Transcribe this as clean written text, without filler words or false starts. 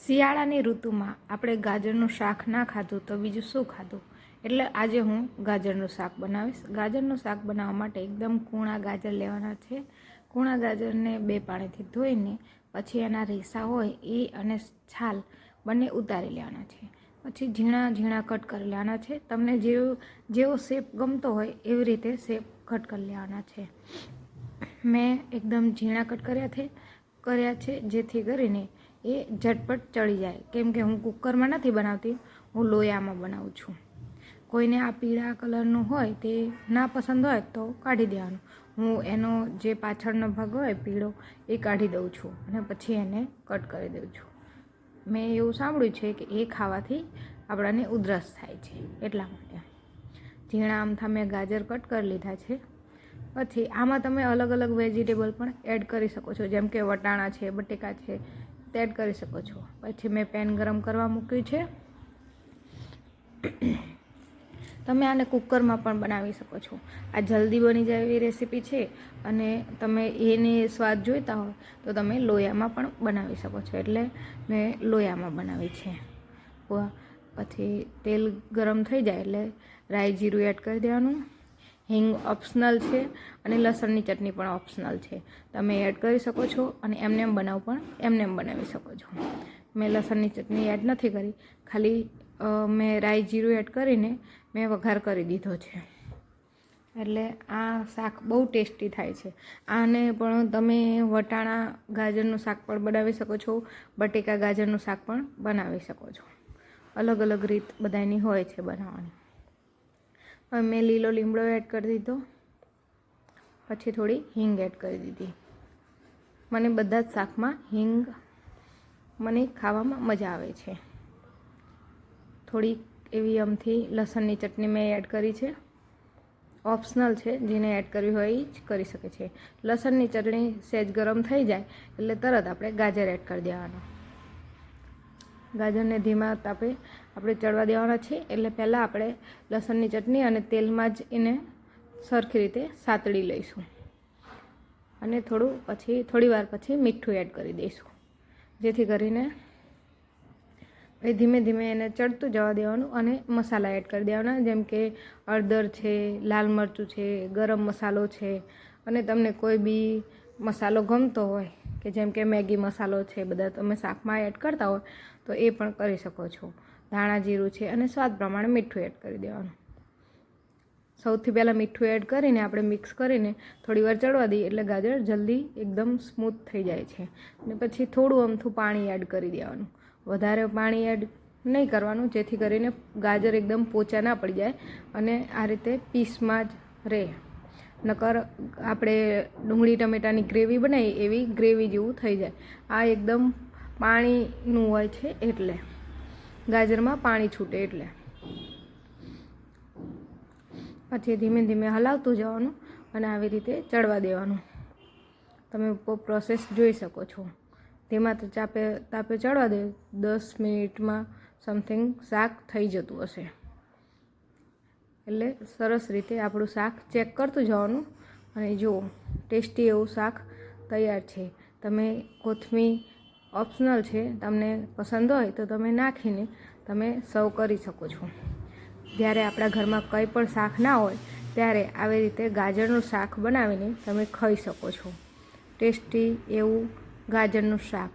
શિયાળાની ઋતુમાં આપણે ગાજરનું શાક ના ખાધું તો બીજું શું ખાધું? એટલે આજે હું ગાજરનું શાક બનાવીશ. ગાજરનું શાક બનાવવા માટે એકદમ કૂણા ગાજર લેવાના છે. કૂણા ગાજરને 2 પાણીથી ધોઈને પછી એના રેસા હોય એ અને છાલ બંને ઉતારી લેવાના છે. પછી ઝીણા ઝીણા કટ કરી લેવાના છે. તમને જેવો શેપ ગમતો હોય એવી રીતે શેપ કટ કરી લેવાના છે. મેં એકદમ ઝીણા કટ કર્યા છે જેથી કરીને એ ઝટપટ ચડી જાય. કેમ કે હું કુકરમાં નથી બનાવતી, હું લોયામાં બનાવું છું. કોઈને આ પીળા કલરનું હોય તે ના પસંદ હોય તો કાઢી દેવાનું. હું એનો જે પાછળનો ભાગ હોય પીળો એ કાઢી દઉં છું અને પછી એને કટ કરી દઉં છું. મેં એવું સાંભળ્યું છે કે એ ખાવાથી આપણાને ઉધરસ થાય છે, એટલા માટે ઝીણા આમથા મેં ગાજર કટ કરી લીધા છે. પછી આમાં તમે અલગ અલગ વેજીટેબલ પણ એડ કરી શકો છો, જેમ કે વટાણા છે, બટેકા છે, તે એડ કરી શકો છો. પછી મેં પેન ગરમ કરવા મૂક્યું છે. તમે આને કુકરમાં પણ બનાવી શકો છો. આ જલ્દી બની જાય એવી રેસીપી છે અને તમે એને સ્વાદ જોઈતા હોય તો તમે લોયામાં પણ બનાવી શકો છો. એટલે મેં લોયામાં બનાવી છે. પછી તેલ ગરમ થઈ જાય એટલે રાઈ જીરું એડ કરી દેવાનું. હિંગ ઓપ્શનલ છે અને લસણની ચટણી પણ ઓપ્શનલ છે. તમે એડ કરી શકો છો અને એમનેમ બનાવી શકો છો. મેં લસણની ચટણી એડ નથી કરી, ખાલી મેં રાઈ જીરું એડ કરીને મેં વઘાર કરી દીધો છે. એટલે આ શાક બહુ ટેસ્ટી થાય છે. આને પણ તમે વટાણા ગાજરનું શાક પણ બનાવી શકો છો, બટેકા ગાજરનું શાક પણ બનાવી શકો છો. અલગ અલગ રીત બધાની હોય છે બનાવવાની. હવે મેં લીલો લીમડો એડ કરી દીધો, પછી થોડી હિંગ એડ કરી દીધી. મને બધા જ શાકમાં હિંગ ખાવામાં મજા આવે છે. થોડી એવી અમથી લસણની ચટણી મેં એડ કરી છે. ઓપ્શનલ છે, જેને એડ કરવી હોય એ જ કરી શકે છે. લસણની ચટણી સહેજ ગરમ થઈ જાય એટલે તરત આપણે ગાજર એડ કરી દેવાનું. ગાજરને ધીમા તાપે આપણે ચડવા દેવાના છે. એટલે પહેલાં આપણે લસણની ચટણી અને તેલમાં જ એને સરખી રીતે સાતળી લઈશું અને થોડી વાર પછી મીઠું એડ કરી દઈશું, જેથી કરીને ધીમે ધીમે એને ચડતું જવા દેવાનું અને મસાલા એડ કરી દેવાના, જેમ કે હળદર છે, લાલ મરચું છે, ગરમ મસાલો છે. અને તમને કોઈ બી મસાલો ગમતો હોય કે જેમ કે મેગી મસાલો છે, બધા તમે શાકમાં એડ કરતા હોય તો એ પણ કરી શકો છો. ધાણા જીરું છે અને સ્વાદ પ્રમાણે મીઠું એડ કરી દેવાનું. સૌથી પહેલાં મીઠું એડ કરીને આપણે મિક્સ કરીને થોડી વાર ચડવા દઈએ એટલે ગાજર જલ્દી એકદમ સ્મૂથ થઈ જાય છે. અને પછી થોડું અમથું પાણી એડ કરી દેવાનું. વધારે પાણી એડ નહીં કરવાનું, જેથી કરીને ગાજર એકદમ પોચા ના પડી જાય અને આ રીતે પીસમાં જ રહે. નકર આપણે ડુંગળી ટમેટાની ગ્રેવી બનાવી એવી ગ્રેવી જેવું થઈ જાય. આ એકદમ પાણીનું હોય છે, એટલે ગાજરમાં પાણી છૂટે એટલે. પછી ધીમે ધીમે હલાવતું જવાનું અને આવી રીતે ચડવા દેવાનું. તમે પ્રોસેસ જોઈ શકો છો. ધીમા તાપે ચડવા દે 10 મિનિટમાં સમથિંગ શાક થઈ જતું હશે. એટલે સરસ રીતે આપણું શાક ચેક કરતું જવાનું અને જુઓ ટેસ્ટી એવું શાક તૈયાર છે. તમે કોથમીર ઓપ્શનલ છે, તમને પસંદ હોય તો તમે નાખીને તમે સર્વ કરી શકો છો. જ્યારે આપણા ઘરમાં કંઈ પણ શાક ના હોય ત્યારે આવી રીતે ગાજરનું શાક બનાવીને તમે ખાઈ શકો છો. ટેસ્ટી એવું ગાજરનું શાક.